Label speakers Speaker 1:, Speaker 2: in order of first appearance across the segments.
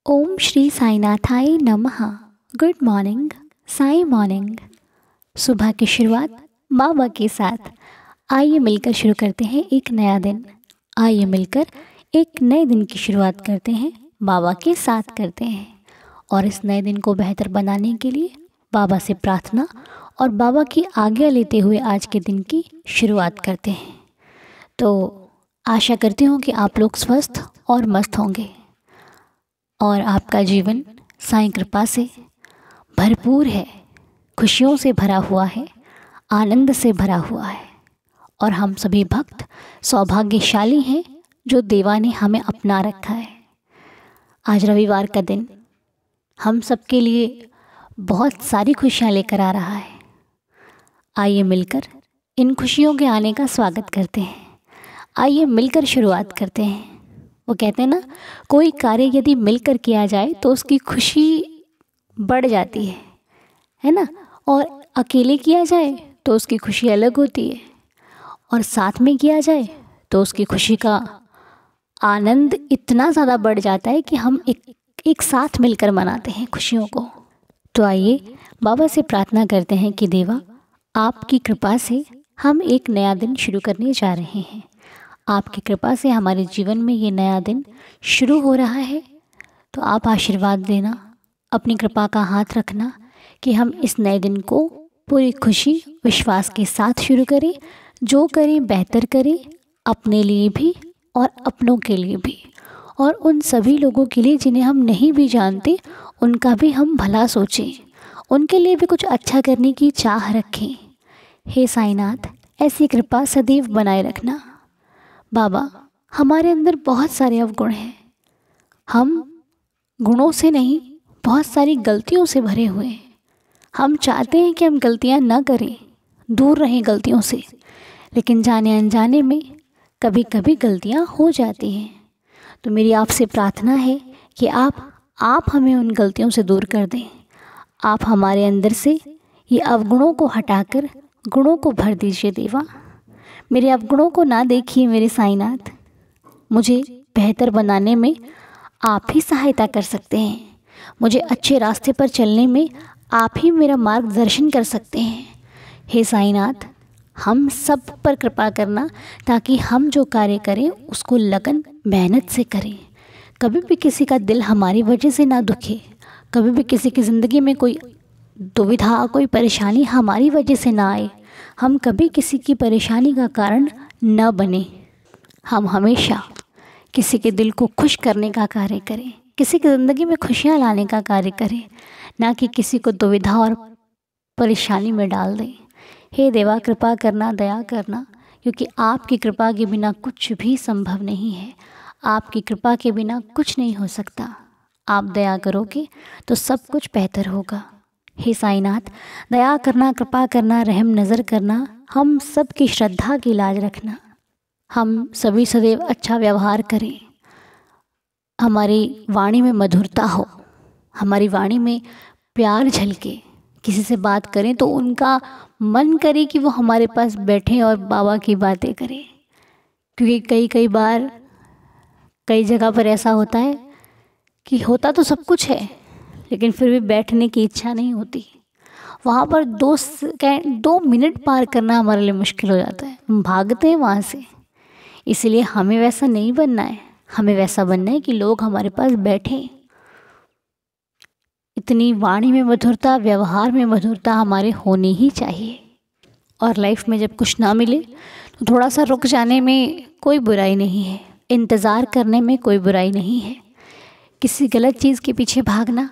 Speaker 1: ओम श्री साईनाथाय नमः। Good morning, Sai morning. सुबह की शुरुआत बाबा के साथ। आइए मिलकर शुरू करते हैं एक नया दिन। आइए मिलकर एक नए दिन की शुरुआत करते हैं, बाबा के साथ करते हैं। और इस नए दिन को बेहतर बनाने के लिए बाबा से प्रार्थना और बाबा की आज्ञा लेते हुए आज के दिन की शुरुआत करते हैं। तो आशा करती हूँ कि आप लोग स्वस्थ और मस्त होंगे और आपका जीवन साईं कृपा से भरपूर है, खुशियों से भरा हुआ है, आनंद से भरा हुआ है। और हम सभी भक्त सौभाग्यशाली हैं जो देवा ने हमें अपना रखा है। आज रविवार का दिन हम सबके लिए बहुत सारी खुशियाँ लेकर आ रहा है। आइए मिलकर इन खुशियों के आने का स्वागत करते हैं। आइए मिलकर शुरुआत करते हैं। वो कहते हैं ना, कोई कार्य यदि मिलकर किया जाए तो उसकी खुशी बढ़ जाती है ना। और अकेले किया जाए तो उसकी खुशी अलग होती है, और साथ में किया जाए तो उसकी खुशी का आनंद इतना ज़्यादा बढ़ जाता है कि हम एक साथ मिलकर मनाते हैं खुशियों को। तो आइए बाबा से प्रार्थना करते हैं कि देवा, आपकी कृपा से हम एक नया दिन शुरू करने जा रहे हैं। आपकी कृपा से हमारे जीवन में ये नया दिन शुरू हो रहा है। तो आप आशीर्वाद देना, अपनी कृपा का हाथ रखना कि हम इस नए दिन को पूरी खुशी विश्वास के साथ शुरू करें। जो करें बेहतर करें, अपने लिए भी और अपनों के लिए भी, और उन सभी लोगों के लिए जिन्हें हम नहीं भी जानते उनका भी हम भला सोचें, उनके लिए भी कुछ अच्छा करने की चाह रखें। हे साईनाथ, ऐसी कृपा सदैव बनाए रखना। बाबा, हमारे अंदर बहुत सारे अवगुण हैं। हम गुणों से नहीं, बहुत सारी गलतियों से भरे हुए हैं। हम चाहते हैं कि हम गलतियां ना करें, दूर रहें गलतियों से, लेकिन जाने अनजाने में कभी कभी गलतियां हो जाती हैं। तो मेरी आपसे प्रार्थना है कि आप हमें उन गलतियों से दूर कर दें। आप हमारे अंदर से ये अवगुणों को हटाकर गुणों को भर दीजिए देवा। मेरे अवगुणों को ना देखिए मेरे साईनाथ, मुझे बेहतर बनाने में आप ही सहायता कर सकते हैं। मुझे अच्छे रास्ते पर चलने में आप ही मेरा मार्गदर्शन कर सकते हैं। हे साईनाथ, हम सब पर कृपा करना ताकि हम जो कार्य करें उसको लगन मेहनत से करें। कभी भी किसी का दिल हमारी वजह से ना दुखे, कभी भी किसी की ज़िंदगी में कोई दुविधा, कोई परेशानी हमारी वजह से ना आए। हम कभी किसी की परेशानी का कारण न बने। हम हमेशा किसी के दिल को खुश करने का कार्य करें, किसी की ज़िंदगी में खुशियाँ लाने का कार्य करें, ना कि किसी को दुविधा और परेशानी में डाल दें। हे देवा, कृपा करना, दया करना, क्योंकि आपकी कृपा के बिना कुछ भी संभव नहीं है। आपकी कृपा के बिना कुछ नहीं हो सकता। आप दया करोगे तो सब कुछ बेहतर होगा। हे साईनाथ, दया करना, कृपा करना, रहम नज़र करना, हम सब की श्रद्धा की लाज रखना। हम सभी सदैव अच्छा व्यवहार करें, हमारी वाणी में मधुरता हो, हमारी वाणी में प्यार झलके। किसी से बात करें तो उनका मन करे कि वो हमारे पास बैठें और बाबा की बातें करें। क्योंकि कई बार कई जगह पर ऐसा होता है कि होता तो सब कुछ है लेकिन फिर भी बैठने की इच्छा नहीं होती। वहाँ पर 2 मिनट पार करना हमारे लिए मुश्किल हो जाता है, हम भागते हैं वहाँ से। इसलिए हमें वैसा नहीं बनना है। हमें वैसा बनना है कि लोग हमारे पास बैठें। इतनी वाणी में मधुरता, व्यवहार में मधुरता हमारे होनी ही चाहिए। और लाइफ में जब कुछ ना मिले तो थोड़ा सा रुक जाने में कोई बुराई नहीं है, इंतज़ार करने में कोई बुराई नहीं है। किसी गलत चीज़ के पीछे भागना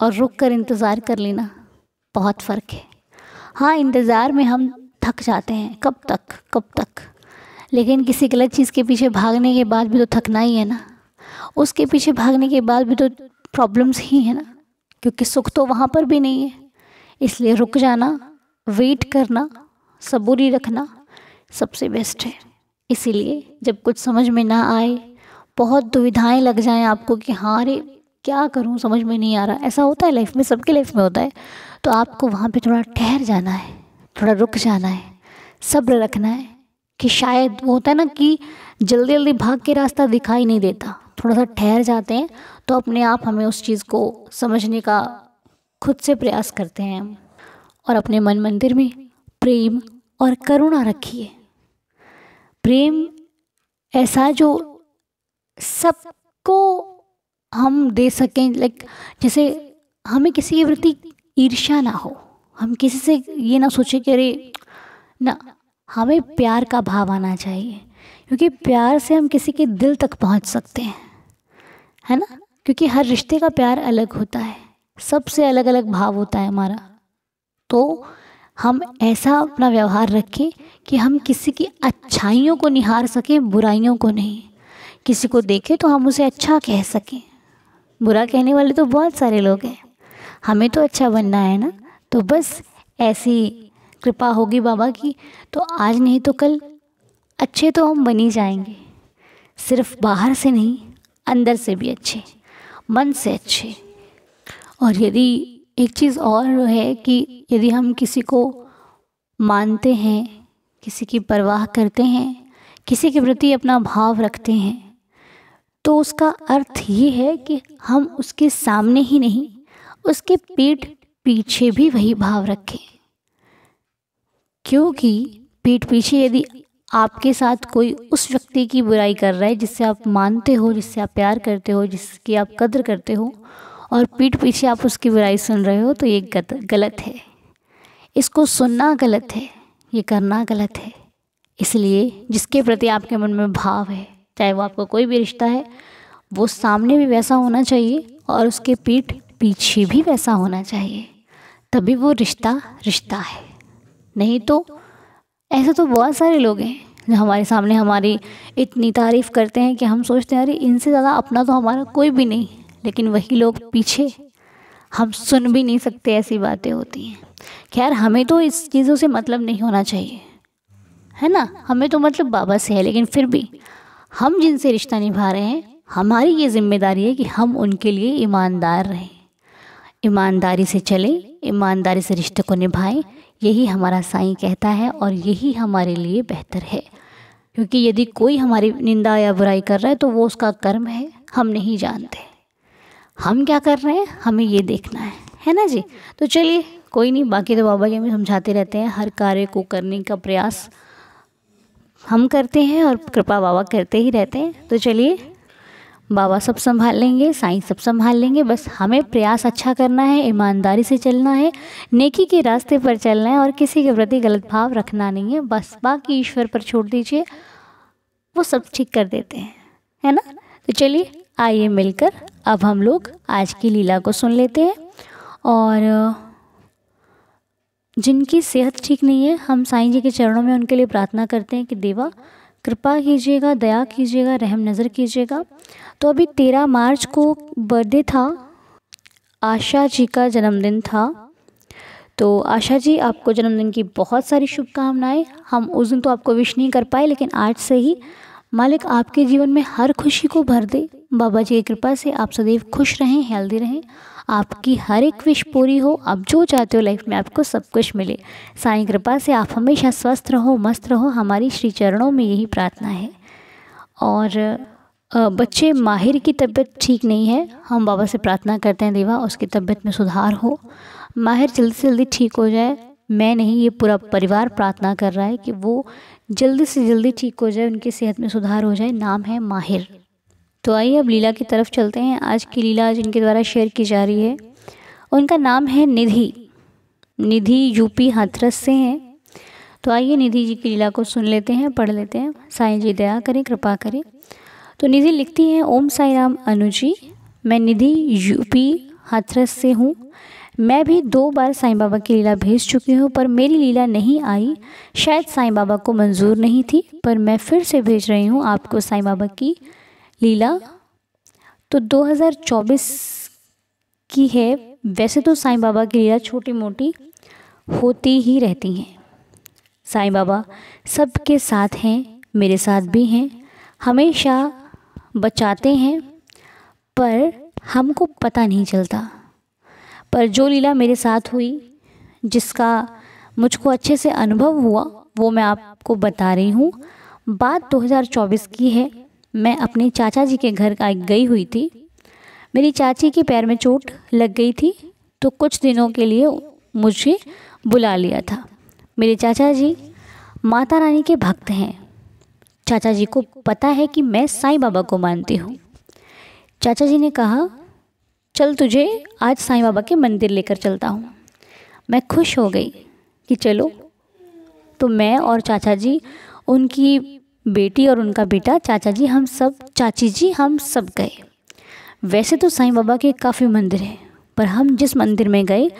Speaker 1: और रुक कर इंतज़ार कर लेना, बहुत फ़र्क है। हाँ, इंतज़ार में हम थक जाते हैं, कब तक, लेकिन किसी गलत चीज़ के पीछे भागने के बाद भी तो थकना ही है ना। उसके पीछे भागने के बाद भी तो प्रॉब्लम्स ही है ना, क्योंकि सुख तो वहाँ पर भी नहीं है। इसलिए रुक जाना, वेट करना, सबूरी रखना सबसे बेस्ट है। इसीलिए जब कुछ समझ में ना आए, बहुत दुविधाएं लग जाएं आपको कि हाँ अरे क्या करूं, समझ में नहीं आ रहा, ऐसा होता है लाइफ में, सबके लाइफ में होता है। तो आपको वहाँ पे थोड़ा ठहर जाना है, थोड़ा रुक जाना है, सब्र रखना है कि शायद वो होता है ना कि जल्दी जल्दी भाग के रास्ता दिखाई नहीं देता, थोड़ा सा ठहर जाते हैं तो अपने आप हमें उस चीज़ को समझने का खुद से प्रयास करते हैं हम। और अपने मन मंदिर में प्रेम और करुणा रखिए। प्रेम ऐसा जो सबको हम दे सकें, लाइक जैसे हमें किसी के प्रति ईर्ष्या ना हो, हम किसी से ये ना सोचे कि अरे ना, हमें प्यार का भाव आना चाहिए, क्योंकि प्यार से हम किसी के दिल तक पहुंच सकते हैं, है ना। क्योंकि हर रिश्ते का प्यार अलग होता है, सबसे अलग अलग भाव होता है हमारा। तो हम ऐसा अपना व्यवहार रखें कि हम किसी की अच्छाइयों को निहार सकें, बुराइयों को नहीं। किसी को देखें तो हम उसे अच्छा कह सकें। बुरा कहने वाले तो बहुत सारे लोग हैं, हमें तो अच्छा बनना है ना। तो बस ऐसी कृपा होगी बाबा की, तो आज नहीं तो कल अच्छे तो हम बन ही जाएंगे। सिर्फ बाहर से नहीं, अंदर से भी अच्छे, मन से अच्छे। और यदि एक चीज़ और है कि यदि हम किसी को मानते हैं, किसी की परवाह करते हैं, किसी के प्रति अपना भाव रखते हैं, तो उसका अर्थ ये है कि हम उसके सामने ही नहीं, उसके पीठ पीछे भी वही भाव रखें। क्योंकि पीठ पीछे यदि आपके साथ कोई उस व्यक्ति की बुराई कर रहा है जिससे आप मानते हो, जिससे आप प्यार करते हो, जिसकी आप कद्र करते हो, और पीठ पीछे आप उसकी बुराई सुन रहे हो, तो ये गलत है। इसको सुनना गलत है, ये करना गलत है। इसलिए जिसके प्रति आपके मन में भाव है, चाहे वो आपका कोई भी रिश्ता है, वो सामने भी वैसा होना चाहिए और उसके पीठ पीछे भी वैसा होना चाहिए, तभी वो रिश्ता रिश्ता है। नहीं तो ऐसे तो बहुत सारे लोग हैं जो हमारे सामने हमारी इतनी तारीफ़ करते हैं कि हम सोचते हैं अरे इनसे ज़्यादा अपना तो हमारा कोई भी नहीं, लेकिन वही लोग पीछे हम सुन भी नहीं सकते, ऐसी बातें होती हैं। खैर, हमें तो इस चीज़ों से मतलब नहीं होना चाहिए, है ना। हमें तो मतलब बाबा से है, लेकिन फिर भी हम जिनसे रिश्ता निभा रहे हैं, हमारी ये जिम्मेदारी है कि हम उनके लिए ईमानदार रहें, ईमानदारी से चलें, ईमानदारी से रिश्ते को निभाएं। यही हमारा साईं कहता है और यही हमारे लिए बेहतर है। क्योंकि यदि कोई हमारी निंदा या बुराई कर रहा है तो वो उसका कर्म है, हम नहीं जानते। हम क्या कर रहे हैं, हमें ये देखना है ना जी। तो चलिए, कोई नहीं, बाकी तो बाबा जी हमें समझाते रहते हैं। हर कार्य को करने का प्रयास हम करते हैं और कृपा बाबा करते ही रहते हैं। तो चलिए, बाबा सब संभाल लेंगे, साईं सब संभाल लेंगे। बस हमें प्रयास अच्छा करना है, ईमानदारी से चलना है, नेकी के रास्ते पर चलना है और किसी के प्रति गलत भाव रखना नहीं है। बस बाकी ईश्वर पर छोड़ दीजिए, वो सब ठीक कर देते हैं, है ना। तो चलिए, आइए मिलकर अब हम लोग आज की लीला को सुन लेते हैं। और जिनकी सेहत ठीक नहीं है, हम साईं जी के चरणों में उनके लिए प्रार्थना करते हैं कि देवा कृपा कीजिएगा, दया कीजिएगा, रहम नज़र कीजिएगा। तो अभी 13 मार्च को बर्थडे था, आशा जी का जन्मदिन था। तो आशा जी, आपको जन्मदिन की बहुत सारी शुभकामनाएं। हम उस दिन तो आपको विश नहीं कर पाए, लेकिन आज से ही मालिक आपके जीवन में हर खुशी को भर दे। बाबा जी की कृपा से आप सदैव खुश रहें, हेल्दी रहें, आपकी हर एक विश पूरी हो। आप जो चाहते हो लाइफ में आपको सब कुछ मिले। साईं कृपा से आप हमेशा स्वस्थ रहो, मस्त रहो, हमारी श्री चरणों में यही प्रार्थना है। और बच्चे माहिर की तबीयत ठीक नहीं है, हम बाबा से प्रार्थना करते हैं देवा उसकी तबीयत में सुधार हो, माहिर जल्दी से जल्दी ठीक हो जाए। मैं नहीं, ये पूरा परिवार प्रार्थना कर रहा है कि वो जल्दी से जल्दी ठीक हो जाए, उनकी सेहत में सुधार हो जाए। नाम है माहिर। तो आइए अब लीला की तरफ चलते हैं। आज की लीला जिनके द्वारा शेयर की जा रही है उनका नाम है निधि। निधि यूपी हाथरस से हैं। तो आइए निधि जी की लीला को सुन लेते हैं, पढ़ लेते हैं। साईं जी दया करें, कृपा करें। तो निधि लिखती हैं, ओम साई राम अनु जी, मैं निधि यूपी हाथरस से हूँ। मैं भी 2 बार साईं बाबा की लीला भेज चुकी हूँ, पर मेरी लीला नहीं आई। शायद साईं बाबा को मंजूर नहीं थी, पर मैं फिर से भेज रही हूँ आपको साईं बाबा की लीला। तो 2024 की है। वैसे तो साईं बाबा की लीला छोटी मोटी होती ही रहती हैं। साईं बाबा सबके साथ हैं, मेरे साथ भी हैं, हमेशा बचाते हैं, पर हमको पता नहीं चलता। पर जो लीला मेरे साथ हुई, जिसका मुझको अच्छे से अनुभव हुआ, वो मैं आपको बता रही हूँ। बात 2024 की है। मैं अपने चाचा जी के घर गई हुई थी। मेरी चाची के पैर में चोट लग गई थी, तो कुछ दिनों के लिए मुझे बुला लिया था। मेरे चाचा जी माता रानी के भक्त हैं। चाचा जी को पता है कि मैं साईं बाबा को मानती हूँ। चाचा जी ने कहा, चल तुझे आज साईं बाबा के मंदिर लेकर चलता हूँ। मैं खुश हो गई कि चलो। तो मैं और चाचा जी, उनकी बेटी और उनका बेटा, चाचा जी, हम सब, चाची जी, हम सब गए। वैसे तो साईं बाबा के काफ़ी मंदिर हैं, पर हम जिस मंदिर में गए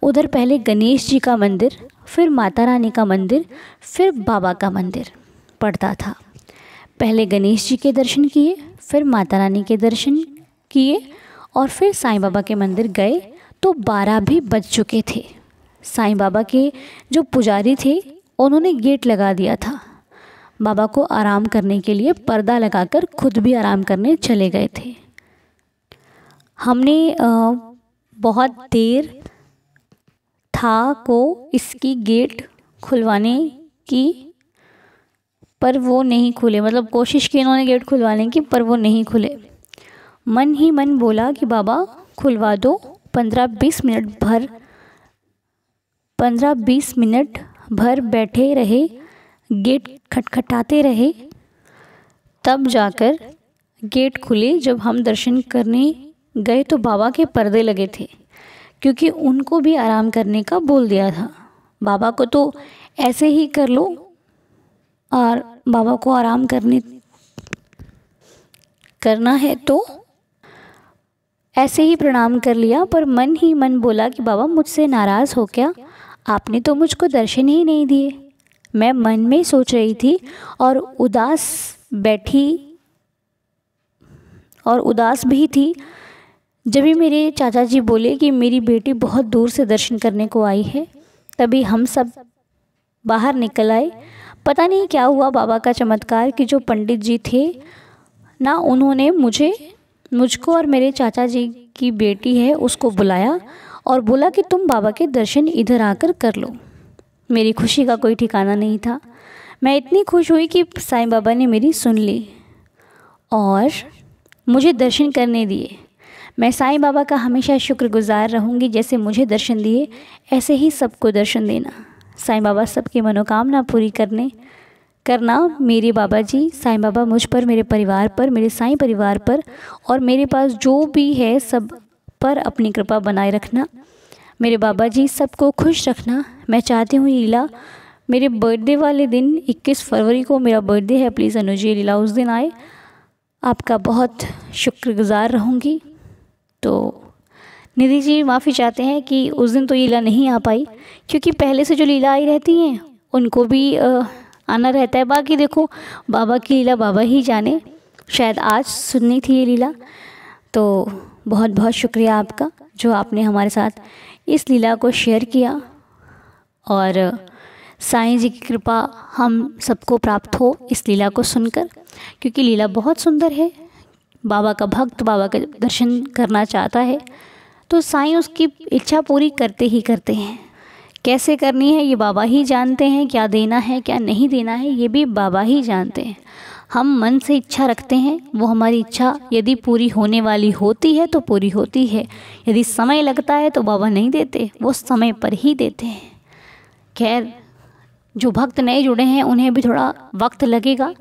Speaker 1: उधर पहले गणेश जी का मंदिर, फिर माता रानी का मंदिर, फिर बाबा का मंदिर पड़ता था। पहले गणेश जी के दर्शन किए, फिर माता रानी के दर्शन किए और फिर साईं बाबा के मंदिर गए तो 12 भी बज चुके थे। साईं बाबा के जो पुजारी थे उन्होंने गेट लगा दिया था। बाबा को आराम करने के लिए पर्दा लगाकर खुद भी आराम करने चले गए थे। हमने बहुत देर था को इसकी गेट खुलवाने की, पर वो नहीं खुले। मतलब कोशिश की इन्होंने गेट खुलवाने की, पर वो नहीं खुले। मन ही मन बोला कि बाबा खुलवा दो। 15-20 मिनट भर बैठे रहे, गेट खटखटाते रहे, तब जाकर गेट खुले। जब हम दर्शन करने गए तो बाबा के पर्दे लगे थे, क्योंकि उनको भी आराम करने का बोल दिया था। बाबा को तो ऐसे ही कर लो, और बाबा को आराम करना है तो ऐसे ही प्रणाम कर लिया। पर मन ही मन बोला कि बाबा मुझसे नाराज़ हो क्या? आपने तो मुझको दर्शन ही नहीं दिए। मैं मन में सोच रही थी और उदास भी थी। जब भी मेरे चाचा जी बोले कि मेरी बेटी बहुत दूर से दर्शन करने को आई है, तभी हम सब बाहर निकल आए। पता नहीं क्या हुआ बाबा का चमत्कार कि जो पंडित जी थे ना, उन्होंने मुझको और मेरे चाचा जी की बेटी है उसको बुलाया और बोला कि तुम बाबा के दर्शन इधर आकर कर लो। मेरी खुशी का कोई ठिकाना नहीं था। मैं इतनी खुश हुई कि साईं बाबा ने मेरी सुन ली और मुझे दर्शन करने दिए। मैं साईं बाबा का हमेशा शुक्रगुजार रहूँगी। जैसे मुझे दर्शन दिए ऐसे ही सबको दर्शन देना। साईं बाबा सबकी मनोकामना पूरी करना। मेरे बाबा जी साईं बाबा मुझ पर, मेरे परिवार पर, मेरे साईं परिवार पर और मेरे पास जो भी है सब पर अपनी कृपा बनाए रखना। मेरे बाबा जी सबको खुश रखना। मैं चाहती हूँ लीला मेरे बर्थडे वाले दिन 21 फरवरी को मेरा बर्थडे है, प्लीज़ अनुज ये लीला उस दिन आए। आपका बहुत शुक्रगुजार रहूँगी। तो निधि जी माफ़ी चाहते हैं कि उस दिन तो लीला नहीं आ पाई, क्योंकि पहले से जो लीला आई रहती हैं उनको भी आना रहता है। बाकी देखो बाबा की लीला बाबा ही जाने। शायद आज सुननी थी ये लीला। तो बहुत बहुत शुक्रिया आपका जो आपने हमारे साथ इस लीला को शेयर किया, और साईं जी की कृपा हम सबको प्राप्त हो इस लीला को सुनकर, क्योंकि लीला बहुत सुंदर है। बाबा का भक्त बाबा का दर्शन करना चाहता है तो साईं उसकी इच्छा पूरी करते ही करते हैं। कैसे करनी है ये बाबा ही जानते हैं, क्या देना है क्या नहीं देना है ये भी बाबा ही जानते हैं। हम मन से इच्छा रखते हैं, वो हमारी इच्छा यदि पूरी होने वाली होती है तो पूरी होती है। यदि समय लगता है तो बाबा नहीं देते, वो समय पर ही देते हैं। खैर जो भक्त नए जुड़े हैं उन्हें भी थोड़ा वक्त लगेगा,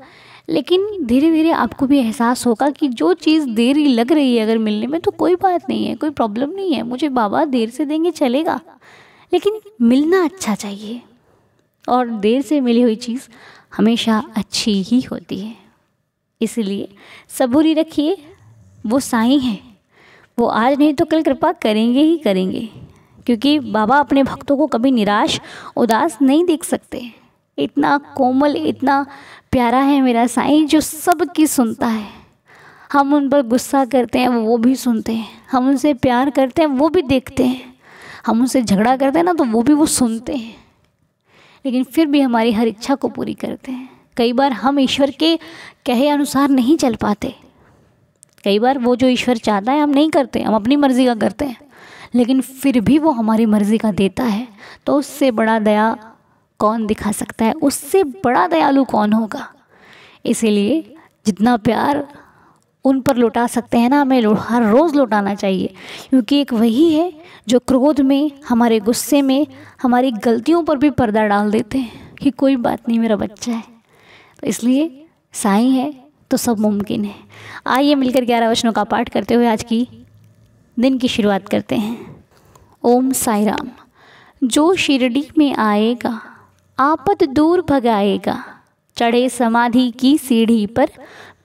Speaker 1: लेकिन धीरे धीरे आपको भी एहसास होगा कि जो चीज़ देरी लग रही है अगर मिलने में तो कोई बात नहीं है, कोई प्रॉब्लम नहीं है। मुझे बाबा देर से देंगे चलेगा, लेकिन मिलना अच्छा चाहिए, और देर से मिली हुई चीज़ हमेशा अच्छी ही होती है। इसलिए सबूरी रखिए, वो साईं हैं, वो आज नहीं तो कल कृपा करेंगे ही करेंगे, क्योंकि बाबा अपने भक्तों को कभी निराश उदास नहीं देख सकते। इतना कोमल इतना प्यारा है मेरा साईं जो सबकी सुनता है। हम उन पर गुस्सा करते हैं वो भी सुनते हैं, हम उनसे प्यार करते हैं वो भी देखते हैं, हम उनसे झगड़ा करते हैं ना तो वो भी वो सुनते हैं, लेकिन फिर भी हमारी हर इच्छा को पूरी करते हैं। कई बार हम ईश्वर के कहे अनुसार नहीं चल पाते, कई बार वो जो ईश्वर चाहता है हम नहीं करते, हम अपनी मर्ज़ी का करते हैं, लेकिन फिर भी वो हमारी मर्ज़ी का देता है। तो उससे बड़ा दया कौन दिखा सकता है, उससे बड़ा दयालु कौन होगा। इसीलिए जितना प्यार उन पर लौटा सकते हैं ना, हमें हर रोज़ लौटाना चाहिए, क्योंकि एक वही है जो क्रोध में, हमारे गुस्से में, हमारी गलतियों पर भी पर्दा डाल देते हैं कि कोई बात नहीं, मेरा बच्चा है। तो इसलिए साईं है तो सब मुमकिन है। आइए मिलकर 11 वचनों का पाठ करते हुए आज की दिन की शुरुआत करते हैं। ओम साई राम। जो शिरडी में आएगा आपद दूर भगाएगा, चढ़े समाधि की सीढ़ी पर,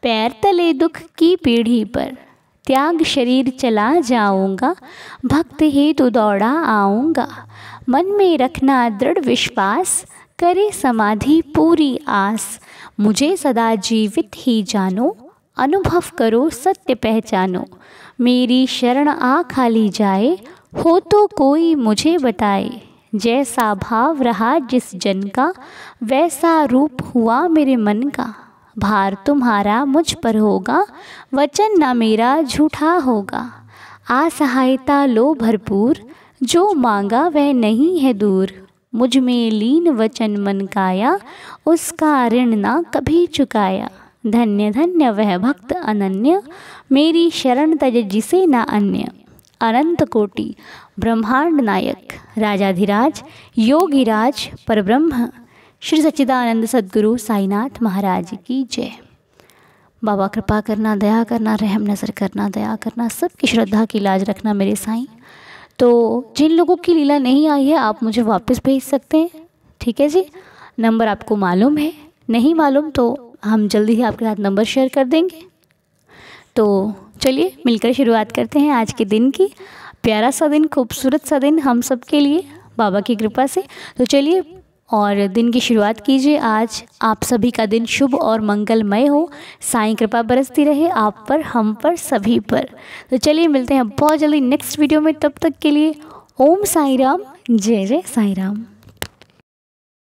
Speaker 1: पैर तले दुख की पीढ़ी पर, त्याग शरीर चला जाऊंगा, भक्त हेतु दौड़ा आऊंगा, मन में रखना दृढ़ विश्वास, करे समाधि पूरी आस, मुझे सदा जीवित ही जानो, अनुभव करो सत्य पहचानो, मेरी शरण आ खाली जाए, हो तो कोई मुझे बताए, जैसा भाव रहा जिस जन का, वैसा रूप हुआ मेरे मन का, भार तुम्हारा मुझ पर होगा, वचन ना मेरा झूठा होगा, असहायता लो भरपूर, जो मांगा वह नहीं है दूर, मुझ में लीन वचन मन काया, उसका ऋण ना कभी चुकाया, धन्य धन्य वह भक्त अनन्य, मेरी शरण तज जिसे ना अन्य, अनंत कोटि ब्रह्मांड नायक, राजाधिराज योगिराज परब्रह्म, श्री सच्चिदानंद सद्गुरु साईनाथ महाराज की जय। बाबा कृपा करना, दया करना, रहम नज़र करना, दया करना, सबकी श्रद्धा की लाज रखना मेरे साईं। तो जिन लोगों की लीला नहीं आई है आप मुझे वापस भेज सकते हैं, ठीक है जी। नंबर आपको मालूम है, नहीं मालूम तो हम जल्दी ही आपके साथ नंबर शेयर कर देंगे। तो चलिए मिलकर शुरुआत करते हैं आज के दिन की। प्यारा सा दिन, खूबसूरत सा दिन हम सब के लिए बाबा की कृपा से। तो चलिए और दिन की शुरुआत कीजिए। आज आप सभी का दिन शुभ और मंगलमय हो, साईं कृपा बरसती रहे आप पर, हम पर, सभी पर। तो चलिए मिलते हैं बहुत जल्दी नेक्स्ट वीडियो में, तब तक के लिए ओम साई राम, जय जय साई राम।